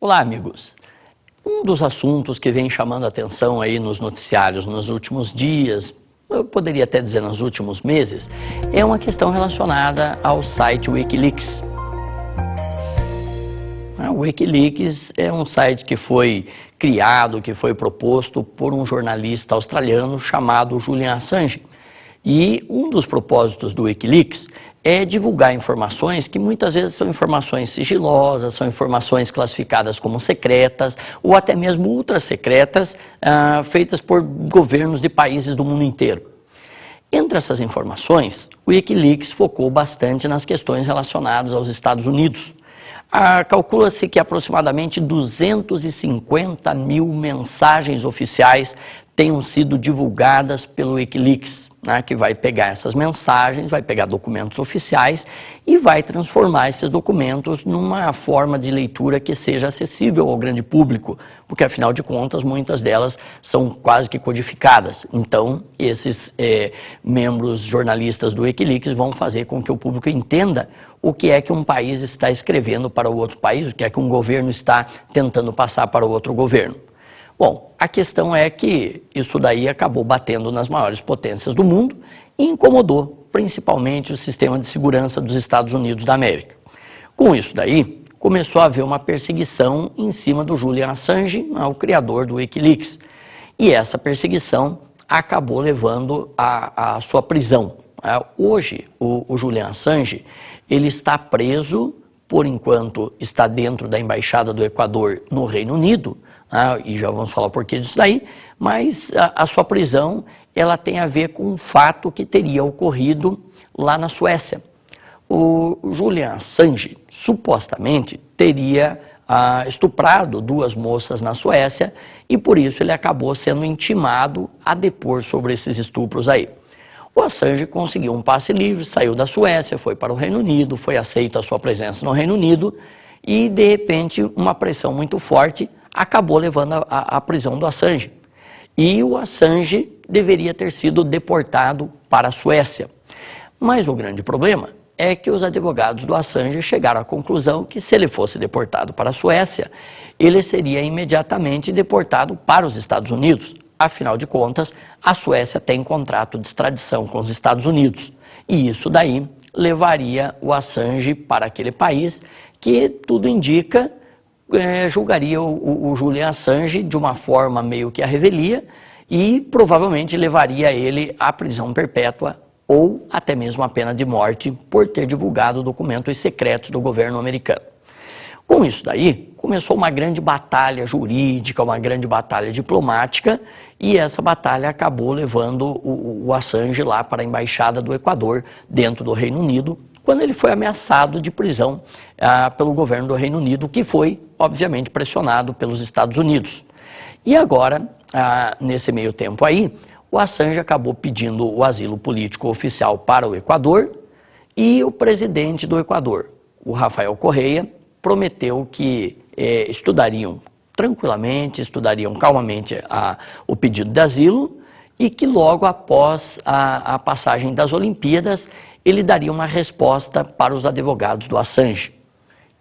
Olá, amigos. Um dos assuntos que vem chamando a atenção aí nos noticiários nos últimos dias, eu poderia até dizer nos últimos meses, é uma questão relacionada ao site Wikileaks. O Wikileaks é um site que foi criado, que foi proposto por um jornalista australiano chamado Julian Assange. E um dos propósitos do Wikileaks é divulgar informações que muitas vezes são informações sigilosas, são informações classificadas como secretas ou até mesmo ultra secretas, feitas por governos de países do mundo inteiro. Entre essas informações, o Wikileaks focou bastante nas questões relacionadas aos Estados Unidos. Calcula-se que aproximadamente 250 mil mensagens oficiais tenham sido divulgadas pelo Wikileaks, que vai pegar essas mensagens, vai pegar documentos oficiais e vai transformar esses documentos numa forma de leitura que seja acessível ao grande público, porque afinal de contas muitas delas são quase que codificadas. Então esses membros jornalistas do Wikileaks vão fazer com que o público entenda o que é que um país está escrevendo para o outro país, o que é que um governo está tentando passar para o outro governo. Bom, a questão é que isso daí acabou batendo nas maiores potências do mundo e incomodou principalmente o sistema de segurança dos Estados Unidos da América. Com isso daí, começou a haver uma perseguição em cima do Julian Assange, o criador do Wikileaks. E essa perseguição acabou levando à sua prisão. Hoje, o Julian Assange, ele está preso, por enquanto está dentro da Embaixada do Equador no Reino Unido, e já vamos falar o porquê disso daí, mas a sua prisão ela tem a ver com um fato que teria ocorrido lá na Suécia. O Julian Assange supostamente teria estuprado duas moças na Suécia e por isso ele acabou sendo intimado a depor sobre esses estupros aí. O Assange conseguiu um passe livre, saiu da Suécia, foi para o Reino Unido, foi aceita a sua presença no Reino Unido e de repente uma pressão muito forte acabou levando à prisão do Assange. E o Assange deveria ter sido deportado para a Suécia. Mas o grande problema é que os advogados do Assange chegaram à conclusão que se ele fosse deportado para a Suécia, ele seria imediatamente deportado para os Estados Unidos. Afinal de contas, a Suécia tem contrato de extradição com os Estados Unidos. E isso daí levaria o Assange para aquele país que, tudo indica, julgaria o Julian Assange de uma forma meio que à revelia e provavelmente levaria ele à prisão perpétua ou até mesmo à pena de morte por ter divulgado documentos secretos do governo americano. Com isso daí, começou uma grande batalha jurídica, uma grande batalha diplomática e essa batalha acabou levando o Assange lá para a Embaixada do Equador dentro do Reino Unido, quando ele foi ameaçado de prisão pelo governo do Reino Unido, que foi, obviamente, pressionado pelos Estados Unidos. E agora, nesse meio tempo aí, o Assange acabou pedindo o asilo político oficial para o Equador e o presidente do Equador, o Rafael Correa, prometeu que estudariam tranquilamente, estudariam calmamente o pedido de asilo e que logo após a passagem das Olimpíadas, ele daria uma resposta para os advogados do Assange,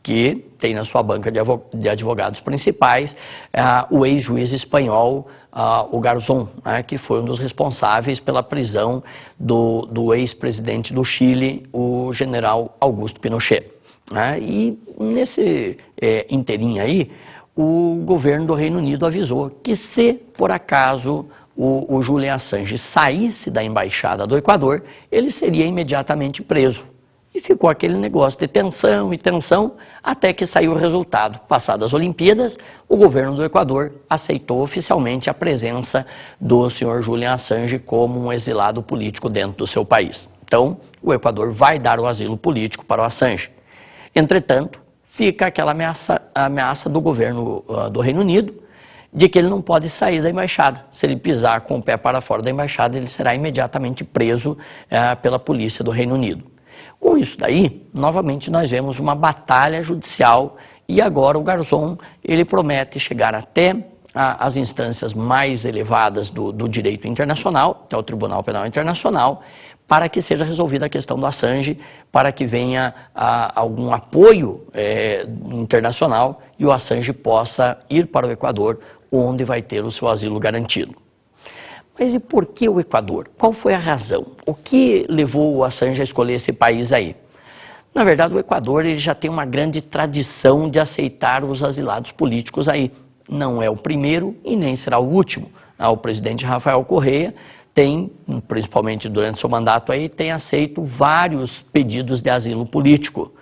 que tem na sua banca de advogados principais o ex-juiz espanhol, o Garzón, que foi um dos responsáveis pela prisão do ex-presidente do Chile, o general Augusto Pinochet. E nesse inteirinho aí, o governo do Reino Unido avisou que se por acaso o Julian Assange saísse da Embaixada do Equador, ele seria imediatamente preso. E ficou aquele negócio de tensão e tensão, até que saiu o resultado. Passadas as Olimpíadas, o governo do Equador aceitou oficialmente a presença do senhor Julian Assange como um exilado político dentro do seu país. Então, o Equador vai dar o asilo político para o Assange. Entretanto, fica aquela ameaça do governo do Reino Unido, de que ele não pode sair da embaixada. Se ele pisar com o pé para fora da embaixada, ele será imediatamente preso pela polícia do Reino Unido. Com isso daí, novamente nós vemos uma batalha judicial e agora o Garzón, ele promete chegar até as instâncias mais elevadas do direito internacional, que é o Tribunal Penal Internacional, para que seja resolvida a questão do Assange, para que venha algum apoio internacional e o Assange possa ir para o Equador, onde vai ter o seu asilo garantido. Mas e por que o Equador? Qual foi a razão? O que levou o Assange a escolher esse país aí? Na verdade, o Equador ele já tem uma grande tradição de aceitar os asilados políticos aí. Não é o primeiro e nem será o último. O presidente Rafael Correa tem, principalmente durante seu mandato aí, tem aceito vários pedidos de asilo político.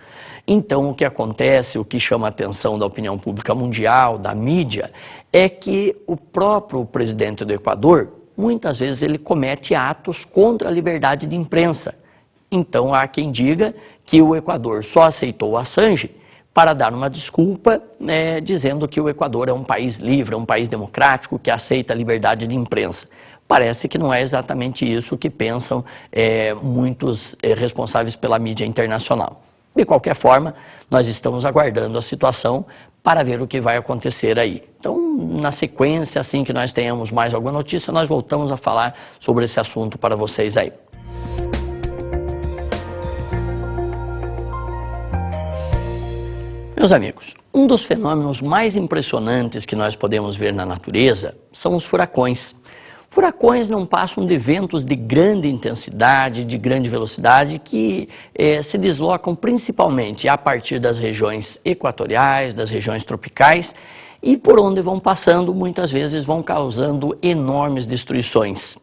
Então, o que acontece, o que chama a atenção da opinião pública mundial, da mídia, é que o próprio presidente do Equador, muitas vezes ele comete atos contra a liberdade de imprensa. Então, há quem diga que o Equador só aceitou o Assange para dar uma desculpa, dizendo que o Equador é um país livre, é um país democrático, que aceita a liberdade de imprensa. Parece que não é exatamente isso que pensam muitos responsáveis pela mídia internacional. De qualquer forma, nós estamos aguardando a situação para ver o que vai acontecer aí. Então, na sequência, assim que nós tenhamos mais alguma notícia, nós voltamos a falar sobre esse assunto para vocês aí. Meus amigos, um dos fenômenos mais impressionantes que nós podemos ver na natureza são os furacões. Furacões não passam de ventos de grande intensidade, de grande velocidade, que se deslocam principalmente a partir das regiões equatoriais, das regiões tropicais, e por onde vão passando, muitas vezes vão causando enormes destruições.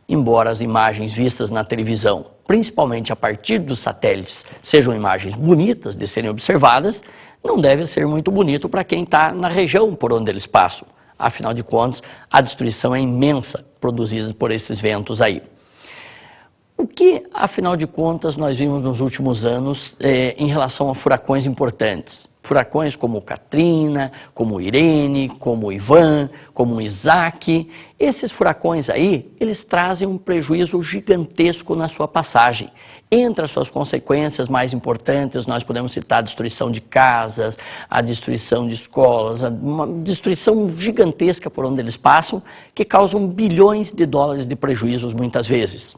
Embora as imagens vistas na televisão, principalmente a partir dos satélites, sejam imagens bonitas de serem observadas, não deve ser muito bonito para quem está na região por onde eles passam. Afinal de contas, a destruição é imensa produzida por esses ventos aí. O que, afinal de contas, nós vimos nos últimos anos em relação a furacões importantes? Furacões como o Katrina, como o Irene, como o Ivan, como o Isaac. Esses furacões aí, eles trazem um prejuízo gigantesco na sua passagem. Entre as suas consequências mais importantes, nós podemos citar a destruição de casas, a destruição de escolas, uma destruição gigantesca por onde eles passam, que causam bilhões de dólares de prejuízos muitas vezes.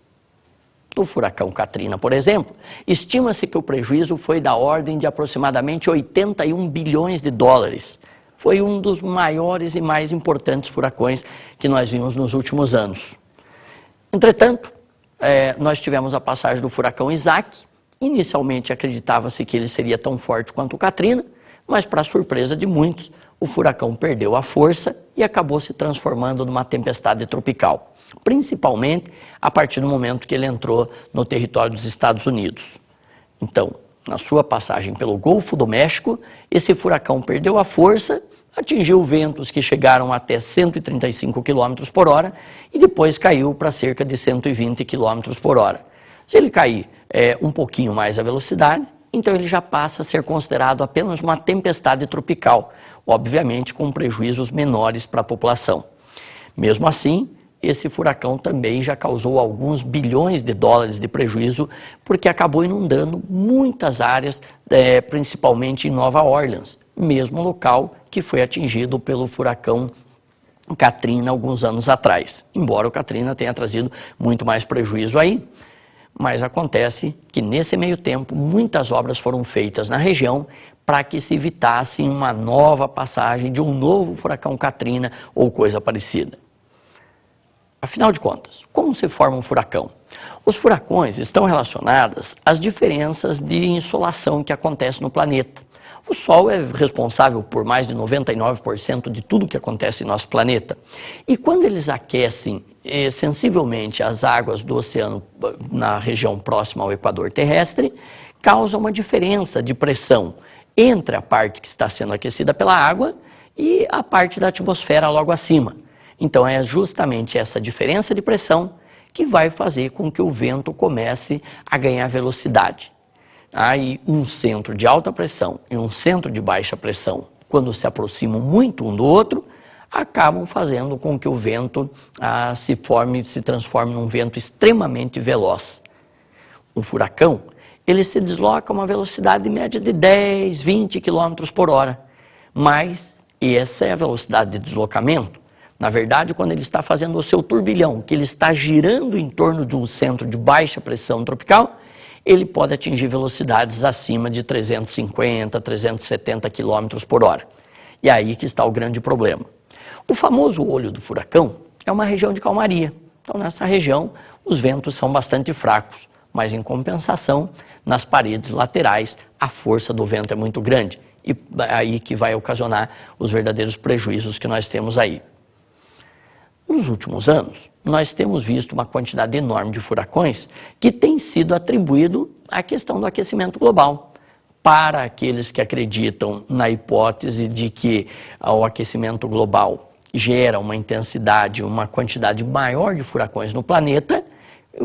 No furacão Katrina, por exemplo, estima-se que o prejuízo foi da ordem de aproximadamente 81 bilhões de dólares. Foi um dos maiores e mais importantes furacões que nós vimos nos últimos anos. Entretanto, nós tivemos a passagem do furacão Isaac. Inicialmente acreditava-se que ele seria tão forte quanto o Katrina, mas para surpresa de muitos, o furacão perdeu a força e acabou se transformando numa tempestade tropical, principalmente a partir do momento que ele entrou no território dos Estados Unidos. Então, na sua passagem pelo Golfo do México, esse furacão perdeu a força, atingiu ventos que chegaram até 135 km por hora e depois caiu para cerca de 120 km por hora. Se ele cair um pouquinho mais a velocidade, então ele já passa a ser considerado apenas uma tempestade tropical, obviamente com prejuízos menores para a população. Mesmo assim, esse furacão também já causou alguns bilhões de dólares de prejuízo, porque acabou inundando muitas áreas, principalmente em Nova Orleans, mesmo local que foi atingido pelo furacão Katrina alguns anos atrás, embora o Katrina tenha trazido muito mais prejuízo aí. Mas acontece que nesse meio tempo muitas obras foram feitas na região para que se evitasse uma nova passagem de um novo furacão Katrina ou coisa parecida. Afinal de contas, como se forma um furacão? Os furacões estão relacionados às diferenças de insolação que acontecem no planeta. O Sol é responsável por mais de 99% de tudo que acontece em nosso planeta. E quando eles aquecem sensivelmente as águas do oceano na região próxima ao equador terrestre, causa uma diferença de pressão entre a parte que está sendo aquecida pela água e a parte da atmosfera logo acima. Então é justamente essa diferença de pressão que vai fazer com que o vento comece a ganhar velocidade. Aí um centro de alta pressão e um centro de baixa pressão, quando se aproximam muito um do outro, acabam fazendo com que o vento se transforme num vento extremamente veloz. Um furacão, ele se desloca a uma velocidade média de 10, 20 km por hora, mas essa é a velocidade de deslocamento. Na verdade, quando ele está fazendo o seu turbilhão, que ele está girando em torno de um centro de baixa pressão tropical, ele pode atingir velocidades acima de 350, 370 km por hora. E é aí que está o grande problema. O famoso olho do furacão é uma região de calmaria. Então, nessa região, os ventos são bastante fracos, mas em compensação, nas paredes laterais, a força do vento é muito grande. E é aí que vai ocasionar os verdadeiros prejuízos que nós temos aí. Nos últimos anos, nós temos visto uma quantidade enorme de furacões que tem sido atribuído à questão do aquecimento global. Para aqueles que acreditam na hipótese de que o aquecimento global gera uma intensidade, uma quantidade maior de furacões no planeta,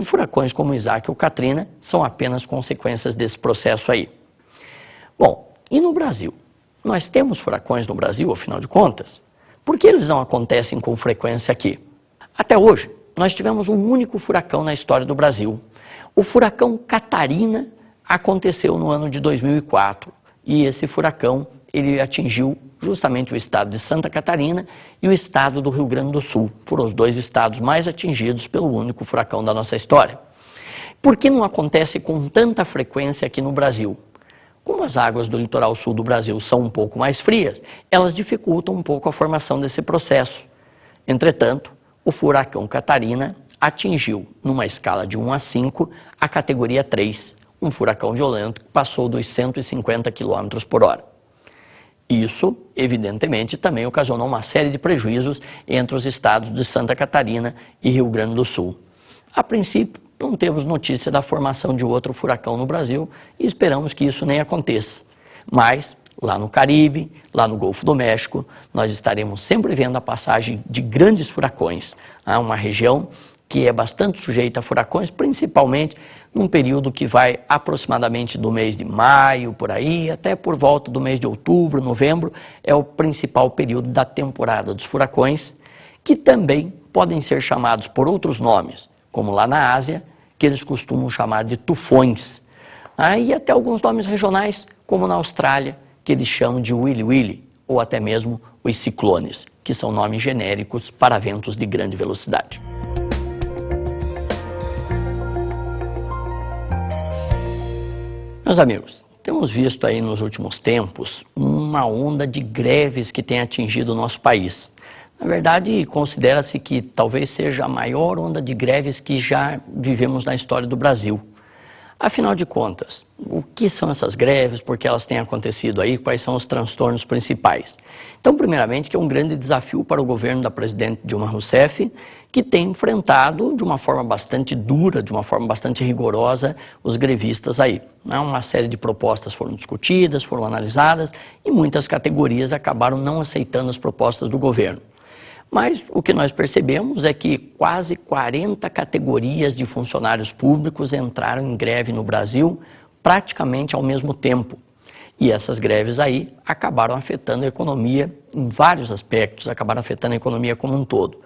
furacões como Isaac ou Katrina são apenas consequências desse processo aí. Bom, e no Brasil? Nós temos furacões no Brasil, afinal de contas? Por que eles não acontecem com frequência aqui? Até hoje, nós tivemos um único furacão na história do Brasil. O furacão Catarina aconteceu no ano de 2004 e esse furacão ele atingiu justamente o estado de Santa Catarina e o estado do Rio Grande do Sul. Foram os dois estados mais atingidos pelo único furacão da nossa história. Por que não acontece com tanta frequência aqui no Brasil? Como as águas do litoral sul do Brasil são um pouco mais frias, elas dificultam um pouco a formação desse processo. Entretanto, o furacão Catarina atingiu, numa escala de 1 a 5, a categoria 3, um furacão violento que passou dos 150 km por hora. Isso, evidentemente, também ocasionou uma série de prejuízos entre os estados de Santa Catarina e Rio Grande do Sul. A princípio, não temos notícia da formação de outro furacão no Brasil e esperamos que isso nem aconteça. Mas, lá no Caribe, lá no Golfo do México, nós estaremos sempre vendo a passagem de grandes furacões. Uma região que é bastante sujeita a furacões, principalmente num período que vai aproximadamente do mês de maio, por aí, até por volta do mês de outubro, novembro, é o principal período da temporada dos furacões, que também podem ser chamados por outros nomes, como lá na Ásia, que eles costumam chamar de tufões. E até alguns nomes regionais, como na Austrália, que eles chamam de Willy Willy, ou até mesmo os ciclones, que são nomes genéricos para ventos de grande velocidade. Meus amigos, temos visto aí nos últimos tempos uma onda de greves que tem atingido o nosso país. Na verdade, considera-se que talvez seja a maior onda de greves que já vivemos na história do Brasil. Afinal de contas, o que são essas greves, por que elas têm acontecido aí, quais são os transtornos principais? Então, primeiramente, que é um grande desafio para o governo da presidente Dilma Rousseff, que tem enfrentado de uma forma bastante dura, de uma forma bastante rigorosa, os grevistas aí. Uma série de propostas foram discutidas, foram analisadas e muitas categorias acabaram não aceitando as propostas do governo. Mas o que nós percebemos é que quase 40 categorias de funcionários públicos entraram em greve no Brasil praticamente ao mesmo tempo. E essas greves aí acabaram afetando a economia em vários aspectos, acabaram afetando a economia como um todo.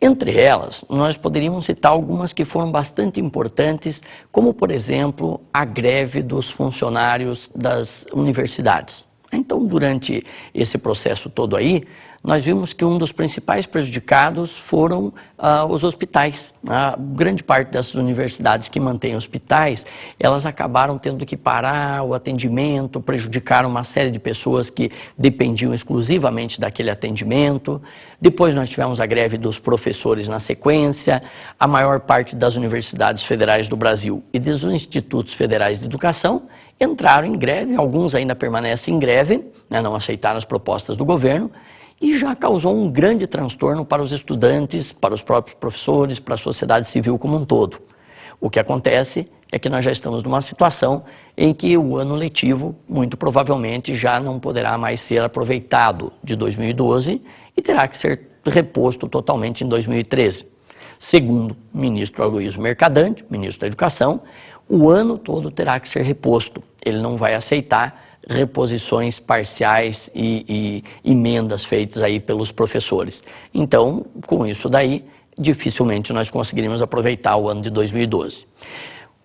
Entre elas, nós poderíamos citar algumas que foram bastante importantes, como, por exemplo, a greve dos funcionários das universidades. Então, durante esse processo todo aí, nós vimos que um dos principais prejudicados foram os hospitais. Grande parte dessas universidades que mantêm hospitais, elas acabaram tendo que parar o atendimento, prejudicaram uma série de pessoas que dependiam exclusivamente daquele atendimento. Depois nós tivemos a greve dos professores na sequência. A maior parte das universidades federais do Brasil e dos institutos federais de educação entraram em greve, alguns ainda permanecem em greve, não aceitaram as propostas do governo, e já causou um grande transtorno para os estudantes, para os próprios professores, para a sociedade civil como um todo. O que acontece é que nós já estamos numa situação em que o ano letivo, muito provavelmente, já não poderá mais ser aproveitado de 2012 e terá que ser reposto totalmente em 2013. Segundo o ministro Aloysio Mercadante, ministro da Educação, o ano todo terá que ser reposto. Ele não vai aceitar reposições parciais e emendas feitas aí pelos professores. Então, com isso daí, dificilmente nós conseguiríamos aproveitar o ano de 2012.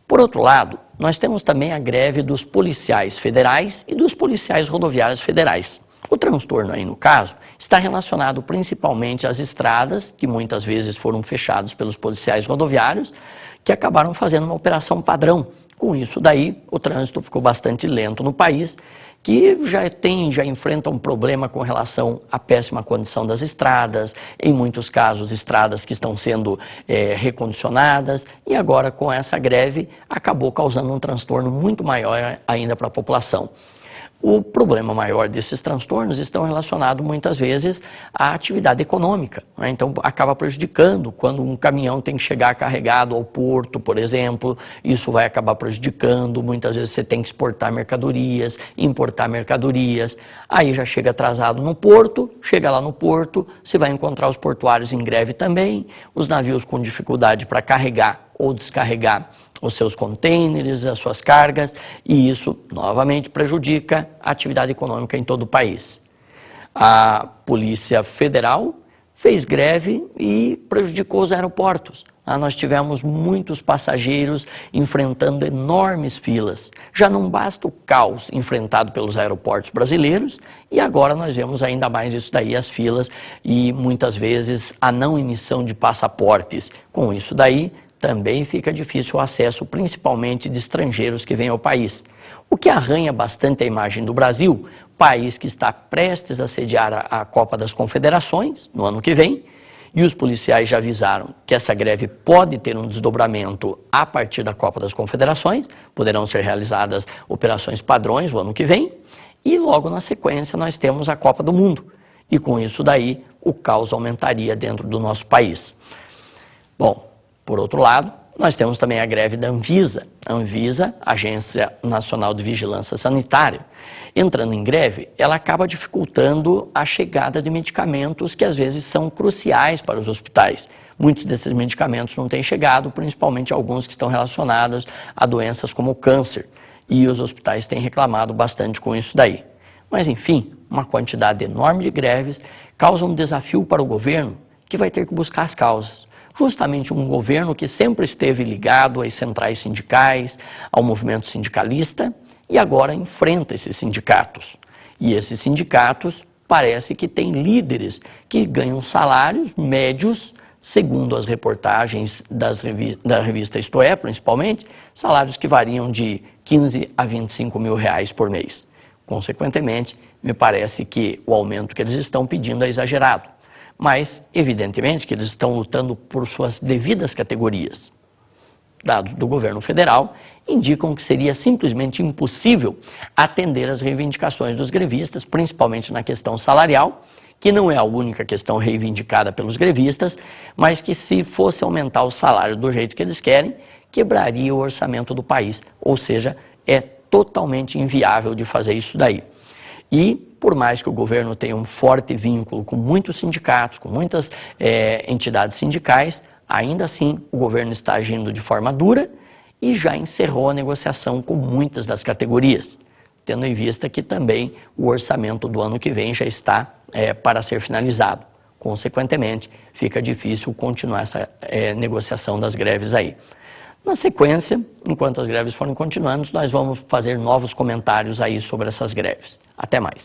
Por outro lado, nós temos também a greve dos policiais federais e dos policiais rodoviários federais. O transtorno aí, no caso, está relacionado principalmente às estradas, que muitas vezes foram fechadas pelos policiais rodoviários, que acabaram fazendo uma operação padrão. Com isso daí, o trânsito ficou bastante lento no país, que já enfrenta um problema com relação à péssima condição das estradas, em muitos casos estradas que estão sendo recondicionadas, e agora com essa greve acabou causando um transtorno muito maior ainda para a população. O problema maior desses transtornos estão relacionados muitas vezes à atividade econômica, né? Então acaba prejudicando quando um caminhão tem que chegar carregado ao porto, por exemplo, isso vai acabar prejudicando, muitas vezes você tem que exportar mercadorias, importar mercadorias, aí já chega atrasado no porto, chega lá no porto, você vai encontrar os portuários em greve também, os navios com dificuldade para carregar ou descarregar os seus contêineres, as suas cargas, e isso novamente prejudica a atividade econômica em todo o país. A Polícia Federal fez greve e prejudicou os aeroportos. Nós tivemos muitos passageiros enfrentando enormes filas. Já não basta o caos enfrentado pelos aeroportos brasileiros, e agora nós vemos ainda mais isso daí, as filas e muitas vezes a não emissão de passaportes. Com isso daí, também fica difícil o acesso, principalmente de estrangeiros que vêm ao país. O que arranha bastante a imagem do Brasil, país que está prestes a sediar a Copa das Confederações, no ano que vem, e os policiais já avisaram que essa greve pode ter um desdobramento a partir da Copa das Confederações, poderão ser realizadas operações padrões no ano que vem, e logo na sequência nós temos a Copa do Mundo, e com isso daí o caos aumentaria dentro do nosso país. Bom, por outro lado, nós temos também a greve da Anvisa. A Anvisa, Agência Nacional de Vigilância Sanitária, entrando em greve, ela acaba dificultando a chegada de medicamentos que às vezes são cruciais para os hospitais. Muitos desses medicamentos não têm chegado, principalmente alguns que estão relacionados a doenças como o câncer. E os hospitais têm reclamado bastante com isso daí. Mas enfim, uma quantidade enorme de greves causa um desafio para o governo, que vai ter que buscar as causas. Justamente um governo que sempre esteve ligado às centrais sindicais, ao movimento sindicalista, e agora enfrenta esses sindicatos. E esses sindicatos parece que têm líderes que ganham salários médios, segundo as reportagens da revista Isto É, principalmente, salários que variam de 15 a 25 mil reais por mês. Consequentemente, me parece que o aumento que eles estão pedindo é exagerado. Mas, evidentemente, que eles estão lutando por suas devidas categorias. Dados do governo federal indicam que seria simplesmente impossível atender às reivindicações dos grevistas, principalmente na questão salarial, que não é a única questão reivindicada pelos grevistas, mas que se fosse aumentar o salário do jeito que eles querem, quebraria o orçamento do país. Ou seja, é totalmente inviável de fazer isso daí. E, por mais que o governo tenha um forte vínculo com muitos sindicatos, com muitas entidades sindicais, ainda assim o governo está agindo de forma dura e já encerrou a negociação com muitas das categorias, tendo em vista que também o orçamento do ano que vem já está para ser finalizado. Consequentemente, fica difícil continuar essa negociação das greves aí. Na sequência, enquanto as greves forem continuando, nós vamos fazer novos comentários aí sobre essas greves. Até mais.